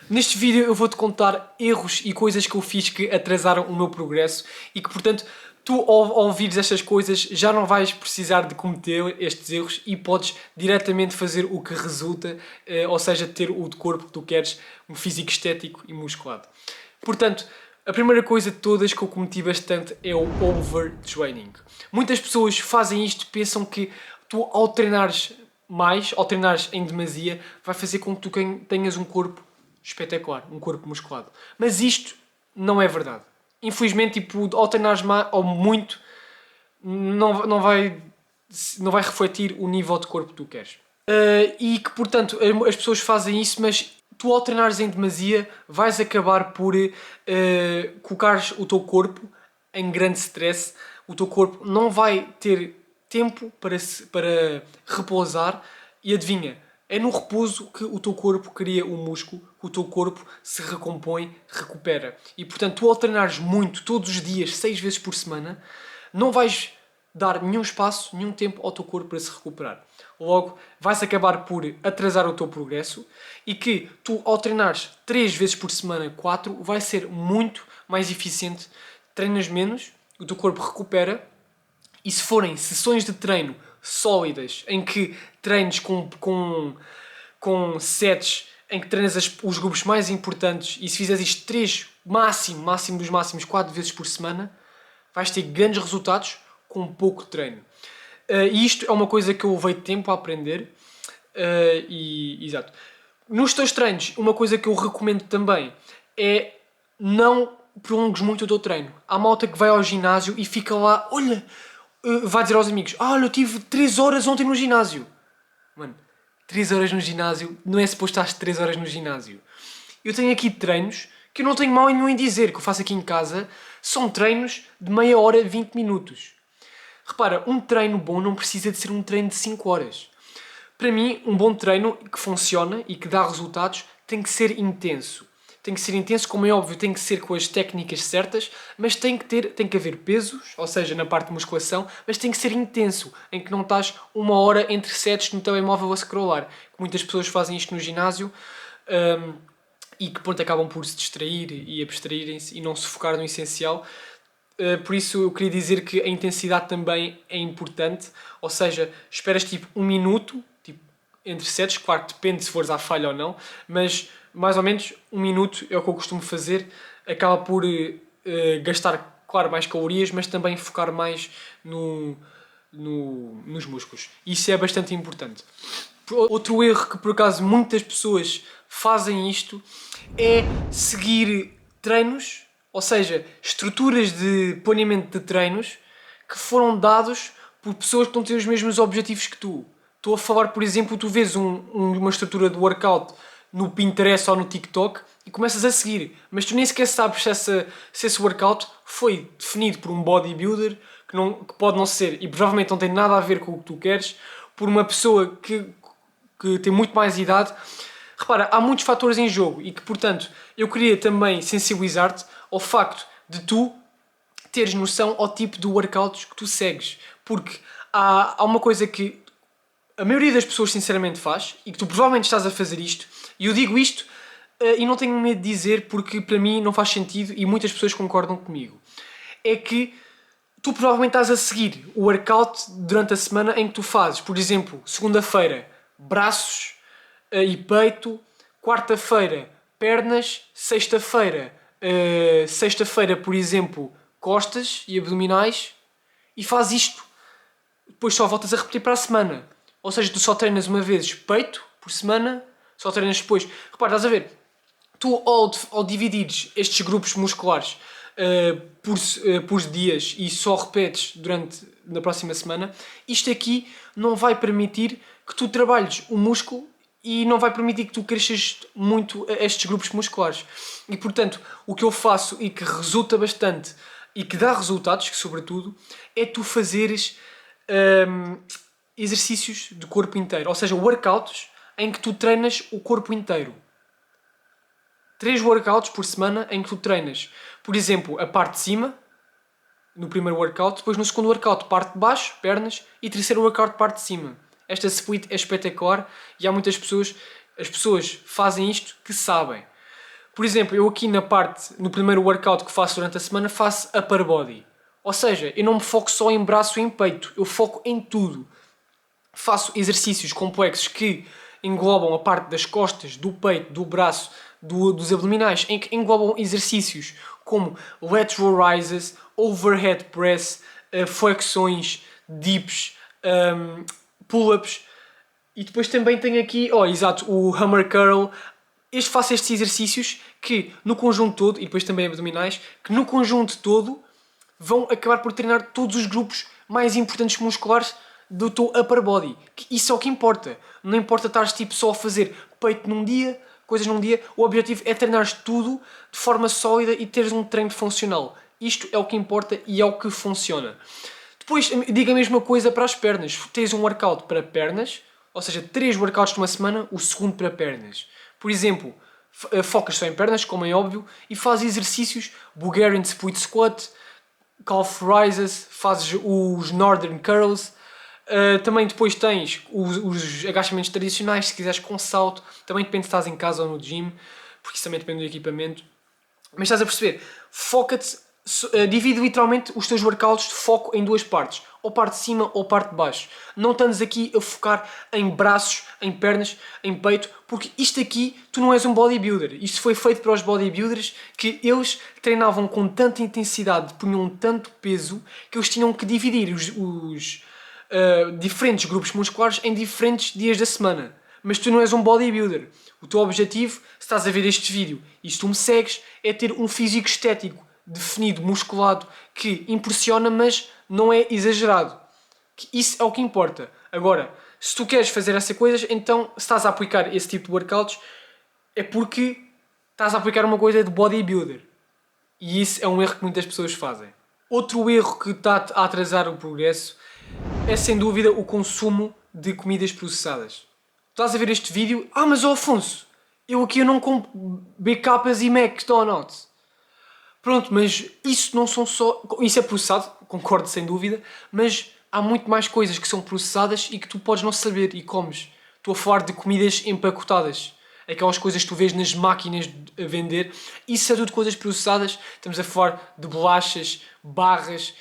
Neste vídeo eu vou-te contar erros e coisas que eu fiz que atrasaram o meu progresso e que, portanto, tu ao ouvires estas coisas já não vais precisar de cometer estes erros e podes diretamente fazer o que resulta, ou seja, ter o corpo que tu queres, um físico estético e musculado. Portanto, a primeira coisa de todas que eu cometi bastante é o overtraining. Muitas pessoas fazem isto, pensam que tu ao treinares mais, ao treinares em demasia, vai fazer com que tu tenhas um corpo espetacular, um corpo musculado. Mas isto não é verdade. Infelizmente, tipo, ao treinares ou muito, não vai refletir o nível de corpo que tu queres. E que, portanto, as pessoas fazem isso, mas tu ao treinares em demasia vais acabar por colocares o teu corpo em grande stress. O teu corpo não vai ter tempo para repousar e adivinha, é no repouso que o teu corpo cria o músculo, que o teu corpo se recompõe, recupera. E portanto, tu ao treinares muito, todos os dias, 6 vezes por semana, não vais dar nenhum espaço, nenhum tempo ao teu corpo para se recuperar. Logo, vais acabar por atrasar o teu progresso e que tu, ao treinares 3 vezes por semana, 4, vai ser muito mais eficiente. Treinas menos, o teu corpo recupera e se forem sessões de treino sólidas, em que treines com sets, em que treinas os grupos mais importantes e se fizeres isto 3, máximo dos máximos, 4 vezes por semana, vais ter grandes resultados com pouco treino. E isto é uma coisa que eu levei tempo a aprender. Exato. Nos teus treinos, uma coisa que eu recomendo também é não prolongues muito o teu treino. Há malta que vai ao ginásio e fica lá, olha, vai dizer aos amigos, olha, eu tive 3 horas ontem no ginásio. Mano, 3 horas no ginásio, não é suposto estar 3 horas no ginásio. Eu tenho aqui treinos que eu não tenho mal nenhum em dizer, que eu faço aqui em casa, são treinos de meia hora, 20 minutos. Repara, um treino bom não precisa de ser um treino de 5 horas. Para mim, um bom treino que funciona e que dá resultados tem que ser intenso. Tem que ser intenso, como é óbvio, tem que ser com as técnicas certas, mas tem que haver pesos, ou seja, na parte de musculação, mas tem que ser intenso, em que não estás uma hora entre sets no telemóvel a scrollar. Muitas pessoas fazem isto no ginásio e que pronto, acabam por se distrair e abstraírem-se e não se focar no essencial. Por isso eu queria dizer que a intensidade também é importante, ou seja, esperas tipo 1 minuto, tipo, entre sets, claro que depende se fores à falha ou não, mas mais ou menos 1 minuto é o que eu costumo fazer, acaba por gastar, claro, mais calorias, mas também focar mais nos músculos. Isso é bastante importante. Outro erro que por acaso muitas pessoas fazem isto é seguir treinos, ou seja, estruturas de planeamento de treinos que foram dados por pessoas que não têm os mesmos objetivos que tu. Estou a falar, por exemplo, tu vês uma estrutura de workout no Pinterest ou no TikTok e começas a seguir, mas tu nem sequer sabes se esse workout foi definido por um bodybuilder que pode não ser e provavelmente não tem nada a ver com o que tu queres, por uma pessoa que tem muito mais idade. Repara, há muitos fatores em jogo e que, portanto, eu queria também sensibilizar-te ao facto de tu teres noção ao tipo de workouts que tu segues. Porque há uma coisa que a maioria das pessoas sinceramente faz e que tu provavelmente estás a fazer isto, e eu digo isto e não tenho medo de dizer porque para mim não faz sentido e muitas pessoas concordam comigo. É que tu provavelmente estás a seguir o workout durante a semana em que tu fazes, por exemplo, segunda-feira, braços e peito, quarta-feira, pernas, sexta-feira, por exemplo, costas e abdominais, e faz isto. Depois só voltas a repetir para a semana. Ou seja, tu só treinas uma vez peito por semana, só treinas depois. Repara, estás a ver? Tu ao dividires estes grupos musculares por dias e só repetes na próxima semana, isto aqui não vai permitir que tu trabalhes o músculo e não vai permitir que tu cresças muito estes grupos musculares. E portanto, o que eu faço e que resulta bastante e que dá resultados, que sobretudo, é tu fazeres exercícios de corpo inteiro. Ou seja, workouts em que tu treinas o corpo inteiro. 3 workouts por semana em que tu treinas, por exemplo, a parte de cima, no primeiro workout, depois no segundo workout, parte de baixo, pernas, e terceiro workout, parte de cima. Esta split é espetacular e há muitas pessoas, as pessoas fazem isto que sabem. Por exemplo, eu aqui no primeiro workout que faço durante a semana, faço upper body. Ou seja, eu não me foco só em braço e em peito, eu foco em tudo. Faço exercícios complexos que englobam a parte das costas, do peito, do braço, dos abdominais, em que englobam exercícios como lateral raises, overhead press, flexões, dips, pull-ups. E depois também tenho aqui, exato, o hammer curl. Faço estes exercícios que no conjunto todo, e depois também abdominais, que no conjunto todo vão acabar por treinar todos os grupos mais importantes musculares do teu upper body. Isso é o que importa. Não importa estares tipo só a fazer peito num dia, coisas num dia. O objetivo é treinares tudo de forma sólida e teres um treino funcional. Isto é o que importa e é o que funciona. Depois diga a mesma coisa para as pernas. Tens um workout para pernas, ou seja, 3 workouts numa semana, o segundo para pernas. Por exemplo, focas só em pernas, como é óbvio, e fazes exercícios Bulgarian Split Squat, Calf Raises, fazes os Northern Curls. Também depois tens os agachamentos tradicionais, se quiseres com salto. Também depende se estás em casa ou no gym, porque isso também depende do equipamento. Mas estás a perceber, foca-te, divide literalmente os teus workouts de foco em 2 partes, ou parte de cima ou parte de baixo. Não estás aqui a focar em braços, em pernas, em peito, porque isto aqui, tu não és um bodybuilder. Isto foi feito para os bodybuilders, que eles treinavam com tanta intensidade, punham tanto peso, que eles tinham que dividir os diferentes grupos musculares em diferentes dias da semana. Mas tu não és um bodybuilder. O teu objetivo, se estás a ver este vídeo e se tu me segues, é ter um físico estético, definido, musculado, que impressiona, mas não é exagerado. Isso é o que importa. Agora, se tu queres fazer essas coisas, então se estás a aplicar esse tipo de workouts, é porque estás a aplicar uma coisa de bodybuilder. E isso é um erro que muitas pessoas fazem. Outro erro que está a atrasar o progresso é sem dúvida o consumo de comidas processadas. Estás a ver este vídeo? Mas Afonso, eu não como BKs e McDonald's. Pronto, mas isso não são só... Isso é processado, concordo sem dúvida, mas há muito mais coisas que são processadas e que tu podes não saber e comes. Estou a falar de comidas empacotadas. Aquelas coisas que tu vês nas máquinas a vender. Isso é tudo coisas processadas. Estamos a falar de bolachas, barras.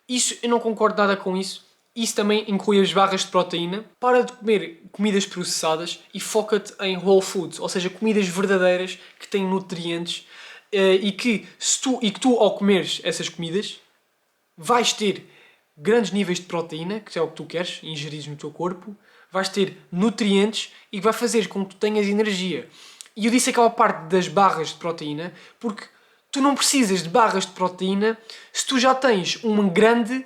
Isso, eu não concordo nada com isso. Isso também inclui as barras de proteína. Para de comer comidas processadas e foca-te em whole foods, ou seja, comidas verdadeiras que têm nutrientes e que tu ao comeres essas comidas vais ter grandes níveis de proteína, que é o que tu queres ingerir no teu corpo, vais ter nutrientes e vai fazer com que tu tenhas energia. E eu disse aquela parte das barras de proteína porque tu não precisas de barras de proteína se tu já tens um grande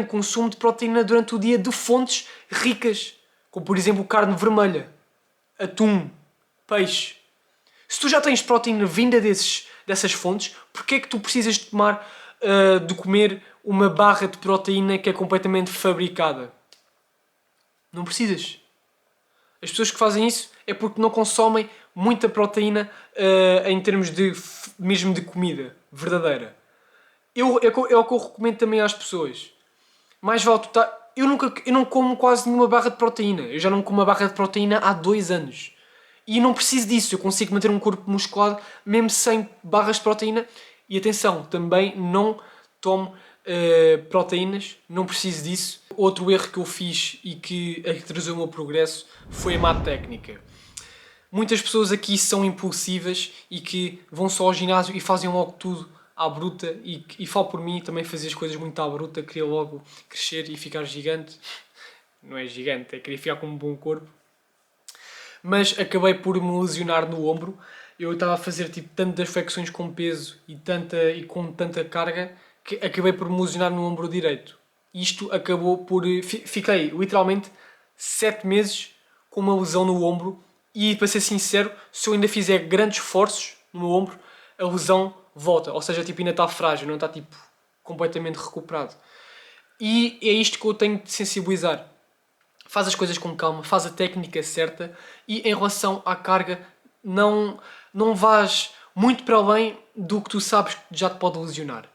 consumo de proteína durante o dia de fontes ricas, como por exemplo carne vermelha, atum, peixe. Se tu já tens proteína vinda dessas fontes, porquê é que tu precisas de comer uma barra de proteína que é completamente fabricada? Não precisas. As pessoas que fazem isso é porque não consomem muita proteína em termos mesmo de comida verdadeira. É o que eu recomendo também às pessoas. Mais vale tu eu não como quase nenhuma barra de proteína. Eu já não como uma barra de proteína há 2 anos. E não preciso disso. Eu consigo manter um corpo musculado mesmo sem barras de proteína. E atenção, também não tomo proteínas. Não preciso disso. Outro erro que eu fiz e que atrasou o meu progresso foi a má técnica. Muitas pessoas aqui são impulsivas e que vão só ao ginásio e fazem logo tudo à bruta e falo por mim, também fazia as coisas muito à bruta, queria logo crescer e ficar gigante. Não é gigante, é querer ficar com um bom corpo. Mas acabei por me lesionar no ombro. Eu estava a fazer tipo tantas flexões com peso e com tanta carga que acabei por me lesionar no ombro direito. Isto acabou por... Fiquei literalmente 7 meses com uma lesão no ombro e, para ser sincero, se eu ainda fizer grandes esforços no meu ombro, a lesão volta. Ou seja, tipo, ainda está frágil, não está tipo completamente recuperado. E é isto que eu tenho de sensibilizar. Faz as coisas com calma, faz a técnica certa e em relação à carga não vás muito para além do que tu sabes que já te pode lesionar.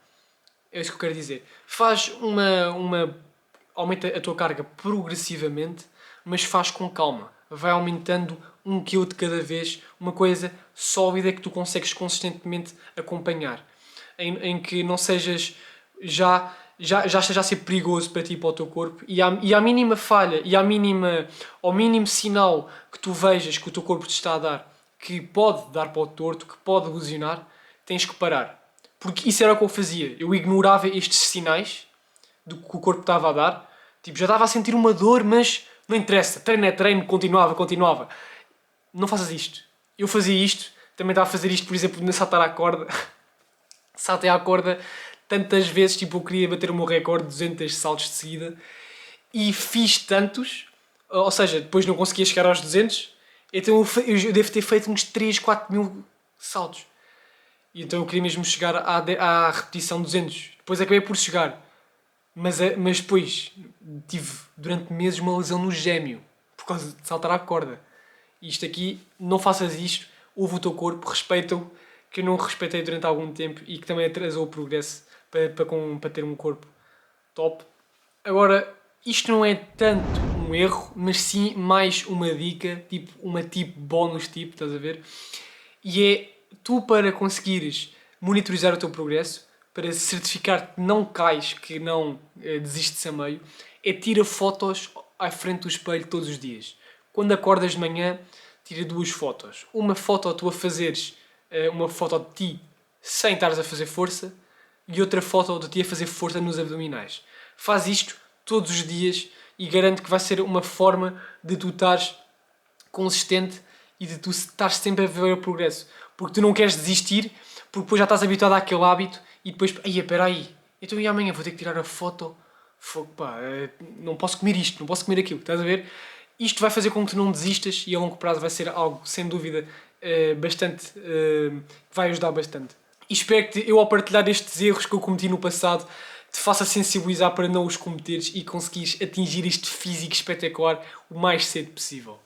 É isso que eu quero dizer. Aumenta a tua carga progressivamente, mas faz com calma. Vai aumentando um quilo de cada vez, uma coisa sólida que tu consegues consistentemente acompanhar, em que não sejas já esteja a ser perigoso para ti e para o teu corpo, e à mínima falha, ao mínimo sinal que tu vejas que o teu corpo te está a dar, que pode dar para o torto, que pode lesionar, tens que parar. Porque isso era o que eu fazia. Eu ignorava estes sinais do que o corpo estava a dar. Tipo, já estava a sentir uma dor, mas não interessa. Treino é treino, continuava. Não faças isto. Eu fazia isto, também estava a fazer isto, por exemplo, na saltar à corda. Saltei à corda tantas vezes, tipo, eu queria bater o meu recorde de 200 saltos de seguida. E fiz tantos, ou seja, depois não conseguia chegar aos 200, então eu devo ter feito uns 3, 4 mil saltos. E então eu queria mesmo chegar à repetição 200. Depois acabei por chegar. Mas depois tive durante meses uma lesão no gêmeo por causa de saltar à corda. E isto aqui, não faças isto, ouve o teu corpo, respeita-o, que eu não respeitei durante algum tempo e que também atrasou o progresso para ter um corpo top. Agora, isto não é tanto um erro, mas sim mais uma dica, tipo uma bónus estás a ver? E é tu, para conseguires monitorizar o teu progresso, para certificar que não cais, que não desistes a meio, é tira fotos à frente do espelho todos os dias. Quando acordas de manhã, tira 2 fotos. Uma foto tu a fazeres, uma foto de ti sem estares a fazer força, e outra foto de ti a fazer força nos abdominais. Faz isto todos os dias e garanto que vai ser uma forma de tu estares consistente e de tu estares sempre a ver o progresso. Porque tu não queres desistir, porque depois já estás habituado àquele hábito e depois, espera aí, então e amanhã vou ter que tirar a foto, não posso comer isto, não posso comer aquilo, estás a ver? Isto vai fazer com que tu não desistas e a longo prazo vai ser algo, sem dúvida, bastante, que vai ajudar bastante. E espero que eu, ao partilhar estes erros que eu cometi no passado, te faça sensibilizar para não os cometeres e conseguires atingir este físico espetacular o mais cedo possível.